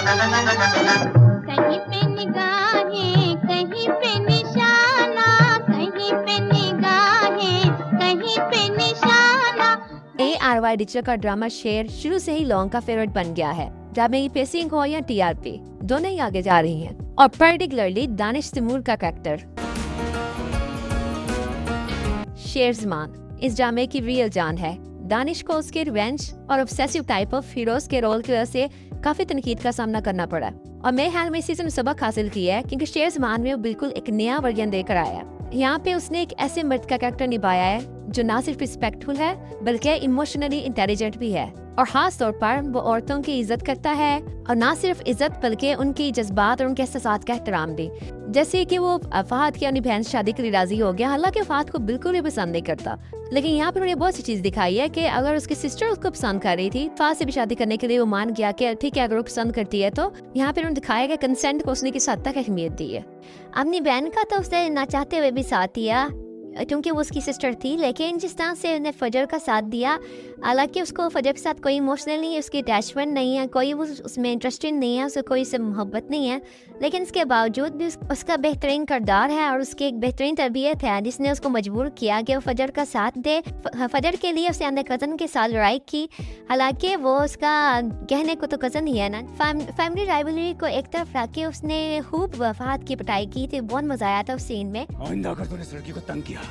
कहीं पे निगाहें कहीं पे निशाना, कहीं पे निगाहें कहीं पे निशाना। ARY डिजिटल का ड्रामा शेर शुरू से ही लोगों का फेवरेट बन गया है। ड्रामे की पेसिंग हो या TRP, दोनों ही आगे जा रही हैं। और पर्टिकुलरली दानिश तैमूर का कैरेक्टर शेर ज़मान इस ड्रामे की रियल जान है। दानिश को उसके रिवेंज और ऑब्सेसिव टाइप ऑफ हीरोज के रोल की वजह से काफी तनकीद का सामना करना पड़ा और मेरे ख्याल में सीजन सबक हासिल किया है, क्योंकि शेर ज़मान में वो बिल्कुल एक नया वर्जन देकर आया है। यहाँ पे उसने एक ऐसे मर्द का कैरेक्टर निभाया है जो ना सिर्फ रिस्पेक्टफुल है बल्कि इमोशनली इंटेलिजेंट भी है, और खास तौर पर वो औरतों की इज्जत करता है, और ना सिर्फ इज्जत बल्कि उनकी जज्बात और उनके एहसासात का एहतराम भी। जैसे कि वो फहद की अपनी बहन से शादी के लिए राजी हो गया, हालांकि फहद को बिल्कुल भी पसंद नहीं करता, लेकिन यहाँ पर उन्हें बहुत सी चीज दिखाई है कि अगर उसकी सिस्टर उसको पसंद कर रही थी, फहद से भी शादी करने के लिए वो मान गया कि ठीक है अगर वो पसंद करती है तो। यहाँ पर उन्हें दिखाया गया कंसेंट को उसने किस हद तक अहमियत दी है। अपनी बहन का तो उसने ना चाहते हुए भी साथ दिया क्योंकि वो उसकी सिस्टर थी, लेकिन जिस तरह से उसने फजर का साथ दिया, हालांकि उसको फजर के साथ कोई इमोशनल नहीं है, उसकी अटैचमेंट नहीं है, कोई वो उसमें इंटरेस्टेड नहीं है, उसको कोई से मोहब्बत नहीं है, लेकिन इसके बावजूद भी उसका बेहतरीन किरदार है और उसकी एक बेहतरीन तरबियत है जिसने उसको मजबूर किया कि वो फजर का साथ दे। फजर के लिए उसने अपने कज़न के साथ लड़ाई की, हालांकि वो उसका कहने को तो कज़न ही है ना। फैमिली राइवलरी को एक तरफ रख के उसने खूब फहद की पिटाई की थी, बहुत मजा आया था उस सीन में। आइंदा अगर तूने इस लड़की को तंग किया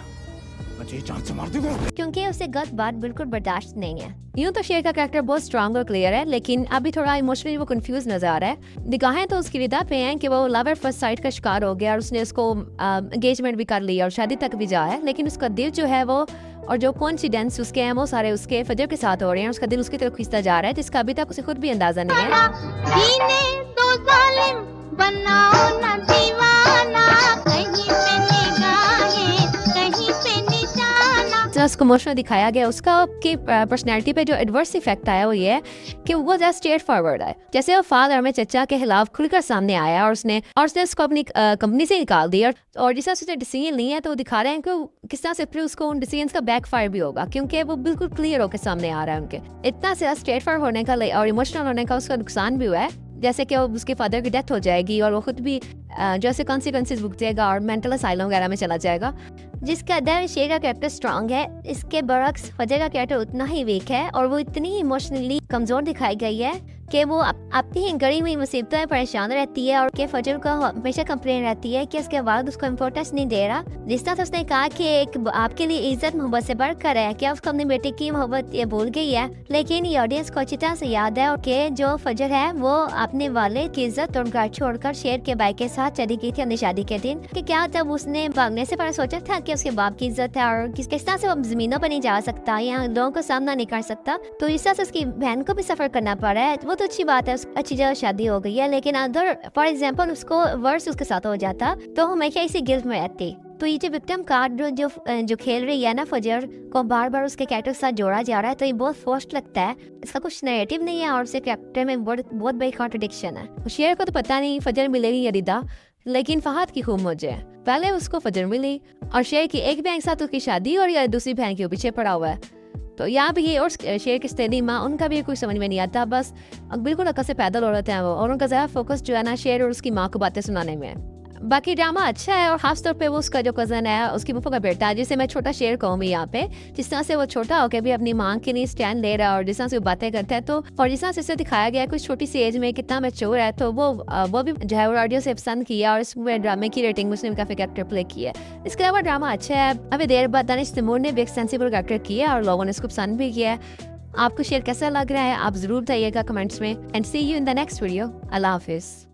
मुझे जान से मार दूंगा, क्योंकि उसे गलत बात बिल्कुल बर्दाश्त नहीं है। यूं तो शेर का कैरेक्टर बहुत स्ट्रांग और क्लियर है, लेकिन अभी थोड़ा इमोशनली वो कंफ्यूज नजर आ रहा है। निगाहें तो उसकी रिदा पे हैं कि वो लव एट फर्स्ट साइट का शिकार हो गया और उसने उसको एंगेजमेंट भी कर लिया और शादी तक भी जा है, लेकिन उसका दिल जो है वो और जो कोइंसिडेंस उसके हैं वो सारे उसके फजर के साथ हो रहे हैं। उसका दिल उसकी तरफ खींचता जा रहा है जिसका अभी तक उसे खुद भी अंदाजा नहीं है। जीने दो जालिम बनाओ ना दीवाना, कहीं पे निगाहें कहीं पे निशाना। जितना उसको इमोशनल दिखाया गया, उसका की पर्सनैलिटी पे जो एडवर्स इफेक्ट आया वो ये है कि वो ज़्यादा स्ट्रेट फॉरवर्ड है। जैसे वो फादर में चचा के खिलाफ खुलकर सामने आया और उसने उसको अपनी कंपनी से निकाल दिया, और जिस तरह से उसने डिसीजन लिया है तो वो दिखा रहे हैं कि किस तरह से फिर उसको उन डिसीजन का बैकफायर भी होगा, क्योंकि वो बिल्कुल क्लियर होकर सामने आ रहा है उनके। इतना से स्ट्रेट फॉरवर्ड होने का और इमोशनल होने का उसका नुकसान भी हुआ है, जैसे कि उसके फादर की डेथ हो जाएगी और वो खुद भी जैसे कॉन्सिक्वेंसेस भुगतेगा और मेंटल असाइलम वगैरह में चला जाएगा। जिसका अदर शेर का कैरेक्टर स्ट्रांग है, इसके बरक्स फजर का कैरेक्टर उतना ही वीक है और वो इतनी इमोशनली कमजोर दिखाई गई है कि वो अपनी ही गड़ी हुई मुसीबतों में परेशान रहती है और के फजर को हमेशा कंप्लेन रहती है कि उसके बाद उसको इम्पोर्टेंस नहीं दे रहा। जिस तरह से उसने कहा कि एक आपके लिए इज्जत मोहब्बत से बढ़कर है, क्या उसको अपनी बेटी की मोहब्बत ये भूल गई है। लेकिन ये ऑडियंस को अच्छी तरह से याद है कि जो फजर है वो अपने वाले की इज्जत और घर छोड़कर शेर के भाई के साथ चली गई थी अपनी शादी के दिन, कि क्या तब उसने भागने से पहले सोचा था कि उसके बाप की इज्जत है और किस तरह से वो जमीनों पर नहीं जा सकता या लोगों को सामना नहीं कर सकता, तो इस तरह से उसकी बहन को भी सफर करना पड़ा है। वो तो अच्छी बात है, अच्छी जगह शादी हो गई है, लेकिन अगर फॉर एग्जाम्पल उसको वर्स उसके साथ हो जाता तो हमेशा इसी गिल्ट में रहती। तो ये जो विक्टिम कार्ड जो खेल रही है ना, फजर को बार बार उसके कैरेक्टर के साथ जोड़ा जा रहा है, तो ये बहुत फोर्स्ड लगता है। इसका कुछ नैरेटिव नहीं है और उसके कैरेक्टर में बहुत बड़ी कॉन्ट्रडिक्शन है। शेर को तो पता नहीं फजर मिलेगी या रिदा, लेकिन फहद की खूब मौज है। पहले उसको फजर मिली और शेर की एक बहन के साथ उसकी शादी और या दूसरी बहन के पीछे पड़ा हुआ है। तो यहाँ भी ये और शेर की स्टेडी माँ, उनका भी कुछ समझ में नहीं आता, बस बिल्कुल अक्ल से पैदल औरत हैं वो, और उनका ज़्यादा फोकस जो है ना शेर और उसकी माँ को बातें सुनाने में है। बाकी ड्रामा अच्छा है और खासतौर पे वो उसका जो कज़न है, उसकी बुफा का बेटा, जिसे मैं छोटा शेर कहूँगी यहाँ पे, जिस तरह से वो छोटा होकर भी अपनी माँ के लिए स्टैंड ले रहा है और जिस तरह से वो बातें करता है, तो और जिस तरह से उसे दिखाया गया कुछ छोटी सी एज में कितना मैच्योर है, तो वो भी जो है वो ऑडियो से पसंद किया और इसमें ड्रामे की रेटिंग में उसने काफ़ी कैरेक्टर प्ले किया है। इसके अलावा ड्रामा अच्छा है। अभी देर बाद दानिश तैमूर ने भी एक सेंसिबल कैरेक्टर किया और लोगों ने इसको पसंद भी किया है। आपको शेर कैसा लग रहा है आप ज़रूर बताइएगा कमेंट्स में। And see you in the next video. अल्लाह हाफिज़।